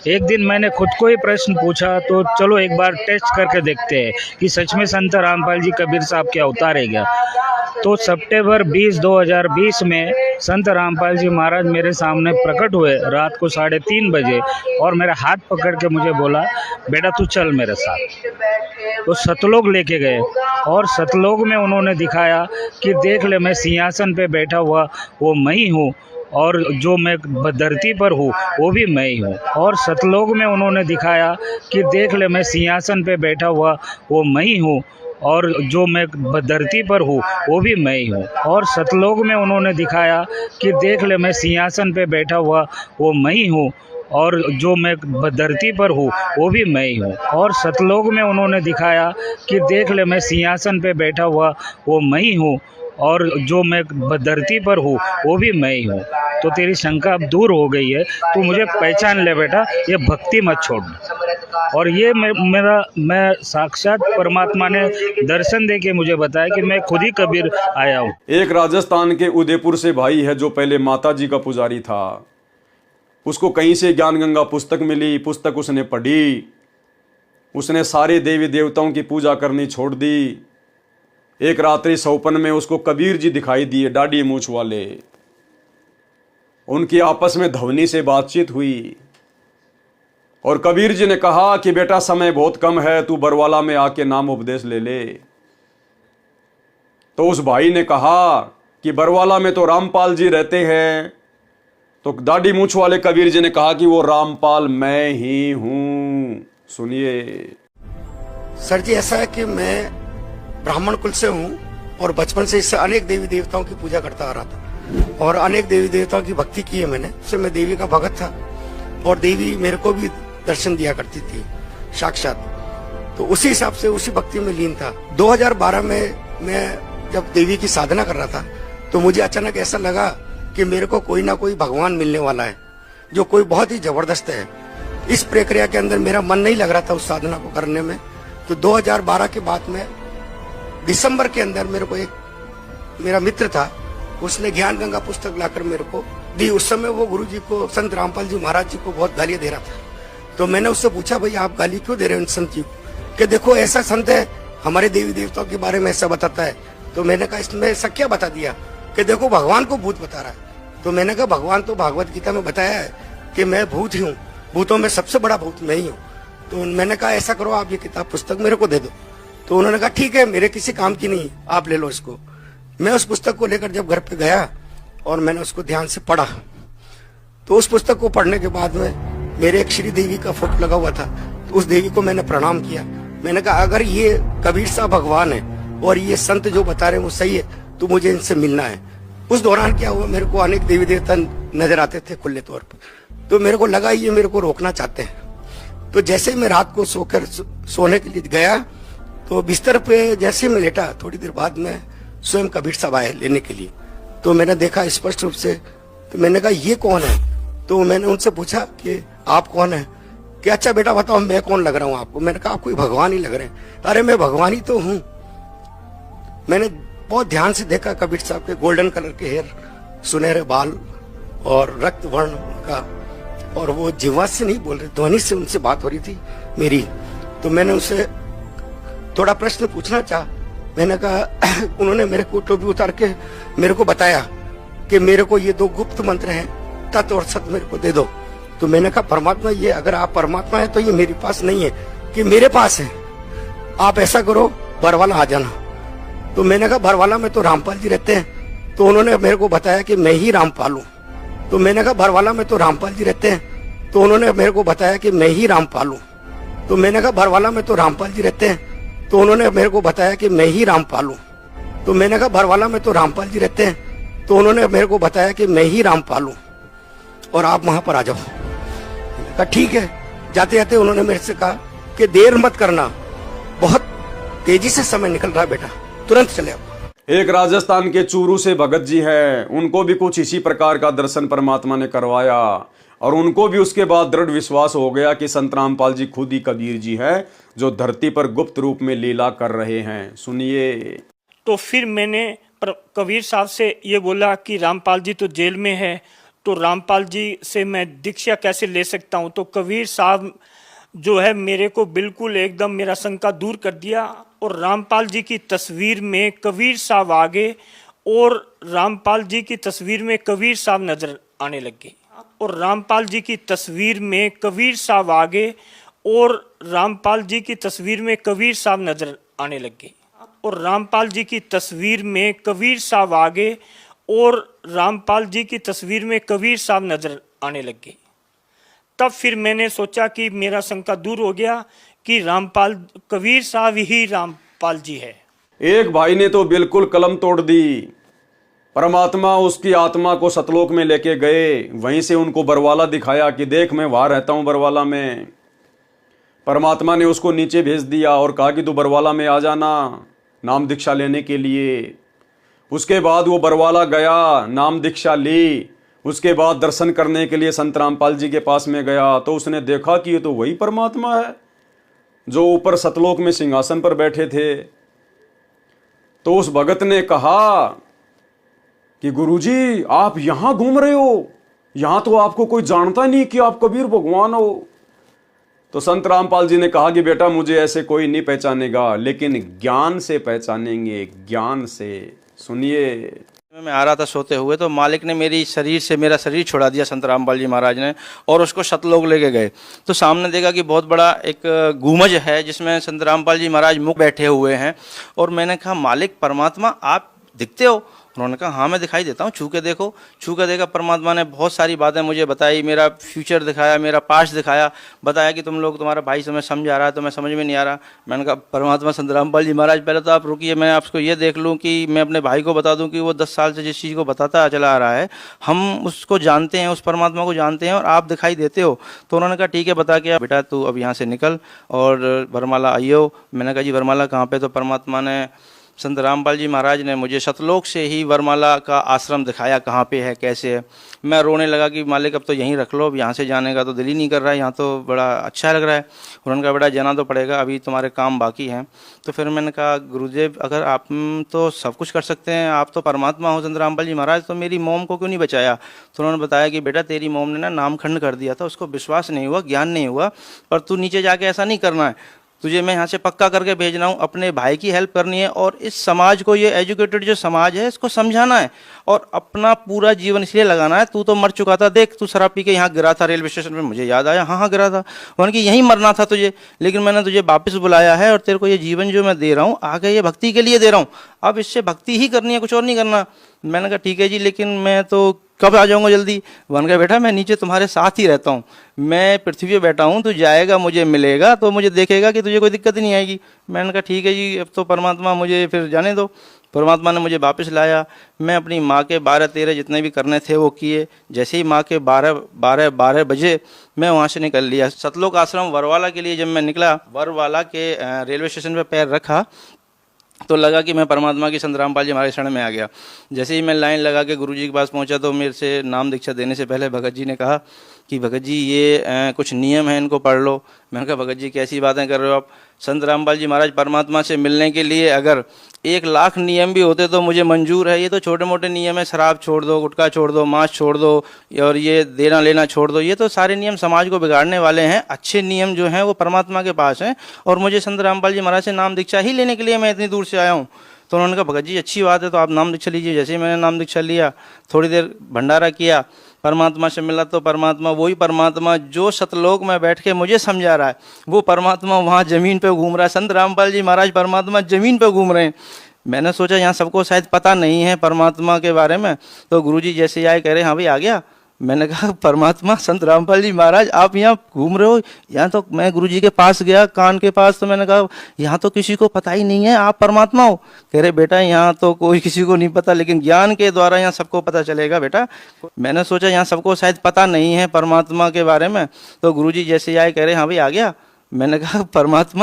एक दिन मैंने खुद को ही प्रश्न पूछा, तो चलो एक बार टेस्ट करके देखते हैं कि सच में संत रामपाल जी कबीर साहब क्या उतारे क्या। तो सितंबर 20 2020 में संत रामपाल जी महाराज मेरे सामने प्रकट हुए रात को 3:30 बजे, और मेरा हाथ पकड़ के मुझे बोला, बेटा तू चल मेरे साथ। तो सतलोक लेके गए, और सतलोक में उन्होंने दिखाया कि देख ले, मैं सिंहासन पे बैठा हुआ वो मैं ही हूँ, और जो मैं धरती पर हूँ वो भी मैं ही हूँ। और सतलोक में उन्होंने दिखाया कि देख ले, मैं सिंहासन पे बैठा हुआ वो मैं ही हूँ, और जो मैं धरती पर हूँ वो भी मैं ही हूँ। और सतलोक में उन्होंने दिखाया कि देख ले, मैं सिंहासन पे बैठा हुआ वो मैं ही हूँ, और जो मैं धरती पर हूँ वो भी मैं ही हूँ। और सतलोक में उन्होंने दिखाया कि देख ले, मैं सिंहासन पे बैठा हुआ वो मैं ही हूँ, और जो मैं धरती पर हूँ वो भी मैं ही हूँ। तो तेरी शंका अब दूर हो गई है, तू मुझे पहचान ले बेटा, ये भक्ति मत छोड़। और ये मैं साक्षात परमात्मा ने दर्शन दे के मुझे बताया कि मैं खुद ही कबीर आया हूँ। एक राजस्थान के उदयपुर से भाई है जो पहले माता जी का पुजारी था। उसको कहीं से ज्ञान गंगा पुस्तक मिली, पुस्तक उसने पढ़ी, उसने सारे देवी देवताओं की पूजा करनी छोड़ दी। एक रात्रि सौपन में उसको कबीर जी दिखाई दिए, दाढ़ी मूछ वाले। उनकी आपस में ध्वनि से बातचीत हुई, और कबीर जी ने कहा कि बेटा समय बहुत कम है, तू बरवाला में आके नाम उपदेश ले ले। तो उस भाई ने कहा कि बरवाला में तो रामपाल जी रहते हैं। तो दाढ़ी मूछ वाले कबीर जी ने कहा कि वो रामपाल मैं ही हूं। सुनिए। सर जी, ऐसा है कि मैं ब्राह्मण कुल से हूँ, और बचपन से इससे अनेक देवी देवताओं की पूजा करता आ रहा था, और अनेक देवी देवताओं की भक्ति की है मैंने। उससे मैं देवी का भगत था, और देवी मेरे को भी दर्शन दिया करती थी साक्षात। तो उसी हिसाब से उसी भक्ति में लीन था। 2012 में मैं जब देवी की साधना कर रहा था, तो मुझे अचानक ऐसा लगा कि मेरे को कोई ना कोई भगवान मिलने वाला है, जो कोई बहुत ही जबरदस्त है। इस प्रक्रिया के अंदर मेरा मन नहीं लग रहा था उस साधना को करने में। तो 2012 के बाद में दिसंबर के अंदर मेरे को एक मेरा मित्र था, उसने ज्ञान गंगा पुस्तक लाकर मेरे को दी। उस समय वो गुरु जी को, संत रामपाल जी महाराज जी को बहुत गालियां दे रहा था। तो मैंने उससे पूछा, भाई आप गाली क्यों दे रहे हो संत जी को? कि देखो ऐसा संत है, हमारे देवी देवताओं के बारे में ऐसा बताता है। तो मैंने कहा इसमें ऐसा क्या बता दिया? कि देखो भगवान को भूत बता रहा है। तो मैंने कहा भगवान तो भागवत गीता में बताया है कि मैं भूत ही हूँ, भूतों में सबसे बड़ा भूत मैं ही हूँ। तो मैंने कहा ऐसा करो, आप ये किताब पुस्तक मेरे को दे दो। तो उन्होंने कहा ठीक है, मेरे किसी काम की नहीं, आप ले लो इसको। मैं उस पुस्तक को लेकर जब घर पे गया और मैंने उसको ध्यान से पढ़ा, तो उस पुस्तक को पढ़ने के बाद में मेरे एक श्री देवी का फोटो लगा हुआ था। तो उस देवी को मैंने प्रणाम किया। मैंने कहा अगर ये कबीर साहब भगवान है और ये संत जो बता रहे हैं वो सही है, तो मुझे इनसे मिलना है। उस दौरान क्या हुआ, मेरे को अनेक देवी देवता नजर आते थे खुले तौर पर। तो मेरे को लगा ये मेरे को रोकना चाहते हैं। तो जैसे ही मैं रात को सोकर सोने के लिए गया, तो बिस्तर पे जैसे मैं लेटा, थोड़ी देर बाद में स्वयं कबीर साहब आए लेने के लिए। तो मैंने देखा स्पष्ट रूप से। तो मैंने कहा ये कौन है? तो मैंने उनसे पूछा कि आप कौन है? कि अच्छा बेटा बताओ मैं कौन लग रहा हूँ आपको? मैंने कहा आप कोई भगवान ही लग रहे हैं। अरे मैं भगवान ही तो हूँ। मैंने बहुत ध्यान से देखा कबीर साहब के गोल्डन कलर के हेयर, सुनहरे बाल और रक्त वर्ण का, और वो जिह्वा से नहीं बोल रहे, ध्वनि से उनसे बात हो रही थी मेरी। तो मैंने उनसे थोड़ा प्रश्न पूछना चाहा। मैंने कहा उन्होंने मेरे को टोपी उतार के मेरे को बताया कि मेरे को ये 2 गुप्त मंत्र हैं, तत् और सत मेरे को दे दो। तो मैंने कहा परमात्मा, ये अगर आप परमात्मा है तो ये मेरे पास नहीं है, कि मेरे पास है। आप ऐसा करो, बरवाला आ जाना। तो मैंने कहा बरवाला में तो रामपाल जी रहते हैं। तो उन्होंने मेरे को बताया कि मैं ही रामपाल हूँ। तो मैंने कहा बरवाला में तो रामपाल जी रहते हैं। तो उन्होंने मेरे को बताया कि मैं ही रामपाल हूँ। तो मैंने कहा बरवाला में तो रामपाल जी रहते हैं। तो उन्होंने मेरे को बताया कि मैं ही रामपाल हूँ। तो मैंने कहा बरवाला में तो रामपाल जी रहते हैं। तो उन्होंने मेरे को बताया कि मैं ही रामपाल हूँ, और आप वहां पर आ जाओ। मैंने कहा ठीक है। जाते जाते उन्होंने मेरे से कहा कि देर मत करना, बहुत तेजी से समय निकल रहा है बेटा, तुरंत चले आओ। एक राजस्थान के चूरू से भगत जी हैं, उनको भी कुछ इसी प्रकार का दर्शन परमात्मा ने करवाया, और उनको भी उसके बाद दृढ़ विश्वास हो गया कि संत रामपाल जी खुद ही कबीर जी हैं, जो धरती पर गुप्त रूप में लीला कर रहे हैं। सुनिए। तो फिर मैंने कबीर साहब से ये बोला कि रामपाल जी तो जेल में है, तो रामपाल जी से मैं दीक्षा कैसे ले सकता हूँ। तो कबीर साहब जो है मेरे को बिल्कुल एकदम मेरा शंका दूर कर दिया और रामपाल जी की तस्वीर में कबीर साहब आ गए और रामपाल जी की तस्वीर में कबीर साहब नजर आने लगे और रामपाल जी की तस्वीर में कबीर साहब आ गए और रामपाल जी की तस्वीर में कबीर साहब नजर आने लगे और रामपाल जी की तस्वीर में कबीर साहब आ गए और रामपाल जी की तस्वीर में कबीर साहब नजर आने लगे। तब फिर मैंने सोचा कि मेरा शंका दूर हो गया कि रामपाल कबीर साहब ही रामपाल जी है। एक भाई ने तो बिल्कुल कलम तोड़ दी। परमात्मा उसकी आत्मा को सतलोक में लेके गए, वहीं से उनको बरवाला दिखाया कि देख मैं वहां रहता हूं बरवाला में। परमात्मा ने उसको नीचे भेज दिया और कहा कि तू बरवाला में आ जाना नाम दीक्षा लेने के लिए। उसके बाद वो बरवाला गया, नाम दीक्षा ली। उसके बाद दर्शन करने के लिए संत रामपाल जी के पास में गया तो उसने देखा कि ये तो वही परमात्मा है जो ऊपर सतलोक में सिंहासन पर बैठे थे। तो उस भगत ने कहा कि गुरुजी आप यहां घूम रहे हो, यहां तो आपको कोई जानता नहीं कि आप कबीर भगवान हो। तो संत रामपाल जी ने कहा कि बेटा मुझे ऐसे कोई नहीं पहचानेगा, लेकिन ज्ञान से पहचानेंगे, ज्ञान से। सुनिए। मैं आ रहा था सोते हुए तो मालिक ने मेरा शरीर छुड़ा दिया संत रामपाल जी महाराज ने और उसको सतलोक लेके गए। तो सामने देखा कि बहुत बड़ा एक गुमज है जिसमें संत रामपाल जी महाराज मुख बैठे हुए हैं और मैंने कहा मालिक परमात्मा आप दिखते हो? उन्होंने कहा हाँ मैं दिखाई देता हूँ, छू के देखो। छू के देखा, परमात्मा ने बहुत सारी बातें मुझे बताई, मेरा फ्यूचर दिखाया, मेरा पास्ट दिखाया, बताया कि तुम्हारा भाई समय समझा रहा है तो मैं समझ में नहीं आ रहा। मैंने कहा परमात्मा संत रामपाल जी महाराज पहले तो आप रुकिए, मैं आपको ये देख लूँ कि मैं अपने भाई को बता दूँ कि वो 10 साल से जिस चीज़ को बताता चला आ रहा है हम उसको जानते हैं, उस परमात्मा को जानते हैं और आप दिखाई देते हो। तो उन्होंने कहा ठीक है बता के बेटा तू अब यहाँ से निकल और वरमाला आइयो। मैंने कहा जी वरमाला कहाँ पे? तो परमात्मा ने संत रामपाल जी महाराज ने मुझे सतलोक से ही वरमाला का आश्रम दिखाया, कहाँ पे है कैसे है। मैं रोने लगा कि मालिक अब तो यहीं रख लो, अब यहाँ से जाने का तो दिल ही नहीं कर रहा है, यहाँ तो बड़ा अच्छा लग रहा है। उन्होंने कहा बेटा जाना तो पड़ेगा, अभी तुम्हारे काम बाकी हैं। तो फिर मैंने कहा गुरुदेव अगर आप तो सब कुछ कर सकते हैं, आप तो परमात्मा हो संत रामपाल जी महाराज, तो मेरी मोम को क्यों नहीं बचाया? तो उन्होंने बताया कि बेटा तेरी मोम ने ना नामखंड कर दिया था, उसको विश्वास नहीं हुआ, ज्ञान नहीं हुआ, पर तू नीचे जाके ऐसा नहीं करना है, तुझे मैं यहाँ से पक्का करके भेज रहा हूँ, अपने भाई की हेल्प करनी है और इस समाज को, ये एजुकेटेड जो समाज है इसको समझाना है और अपना पूरा जीवन इसलिए लगाना है। तू तो मर चुका था, देख तू शराब पी के यहाँ गिरा था रेलवे स्टेशन पे, मुझे याद आया हाँ गिरा था। उन्होंने कि यहीं मरना था तुझे, लेकिन मैंने तुझे वापस बुलाया है और तेरे को ये जीवन जो मैं दे रहा हूँ आगे ये भक्ति के लिए दे रहा हूँ, अब इससे भक्ति ही करनी है, कुछ और नहीं करना। मैंने कहा ठीक है जी, लेकिन मैं तो कब आ जाऊंगा जल्दी? वन कहा बेटा मैं नीचे तुम्हारे साथ ही रहता हूँ, मैं पृथ्वी पे बैठा हूँ, तू जाएगा मुझे मिलेगा तो मुझे देखेगा कि तुझे कोई दिक्कत नहीं आएगी। मैंने कहा ठीक है जी, अब तो परमात्मा मुझे फिर जाने दो। परमात्मा ने मुझे वापस लाया। मैं अपनी माँ के 12-13 जितने भी करने थे वो किए। जैसे ही माँ के 12 बजे मैं वहाँ से निकल लिया। सतलोक आश्रम वरवाला के लिए जब मैं निकला, वरवाला के रेलवे स्टेशन पर पैर रखा तो लगा कि मैं परमात्मा की संत रामपाल जी हमारे शरण में आ गया। जैसे ही मैं लाइन लगा के गुरुजी के पास पहुंचा तो मेरे से नाम दीक्षा देने से पहले भगत जी ने कहा कि भगत जी ये कुछ नियम हैं इनको पढ़ लो। मैंने कहा भगत जी कैसी बातें कर रहे हो आप? संत रामपाल जी महाराज परमात्मा से मिलने के लिए अगर 1 लाख नियम भी होते तो मुझे मंजूर है, ये तो छोटे मोटे नियम है, शराब छोड़ दो, गुटखा छोड़ दो, मांस छोड़ दो और ये देना लेना छोड़ दो, ये तो सारे नियम समाज को बिगाड़ने वाले हैं। अच्छे नियम जो हैं वो परमात्मा के पास हैं और मुझे संत रामपाल जी महाराज से नाम दीक्षा ही लेने के लिए मैं इतनी दूर से आया हूँ। तो उन्होंने कहा भगत जी अच्छी बात है, तो आप नाम दीक्षा लीजिए। जैसे ही मैंने नाम दीक्षा लिया, थोड़ी देर भंडारा किया, परमात्मा से मिला तो परमात्मा वही परमात्मा जो सतलोक में बैठ के मुझे समझा रहा है, वो परमात्मा वहाँ ज़मीन पे घूम रहा है। संत रामपाल जी महाराज परमात्मा ज़मीन पे घूम रहे हैं। मैंने सोचा यहाँ सबको शायद पता नहीं है परमात्मा के बारे में, तो गुरुजी जैसे ही आए कह रहे हाँ भाई आ गया। मैंने कहा परमात्मा संत रामपाल जी महाराज आप यहाँ घूम रहे हो? यहाँ तो मैं गुरुजी के पास गया कान के पास, तो मैंने कहा यहाँ तो किसी को पता ही नहीं है आप परमात्मा हो। कह रहे बेटा यहाँ तो कोई किसी को नहीं पता, लेकिन ज्ञान के द्वारा यहाँ सबको पता चलेगा बेटा। मैंने सोचा यहाँ सबको शायद पता नहीं है परमात्मा के बारे में, तो गुरुजी जैसे आए कह रहे हाँ भाई आ गया। मैंने कहा परमात्मा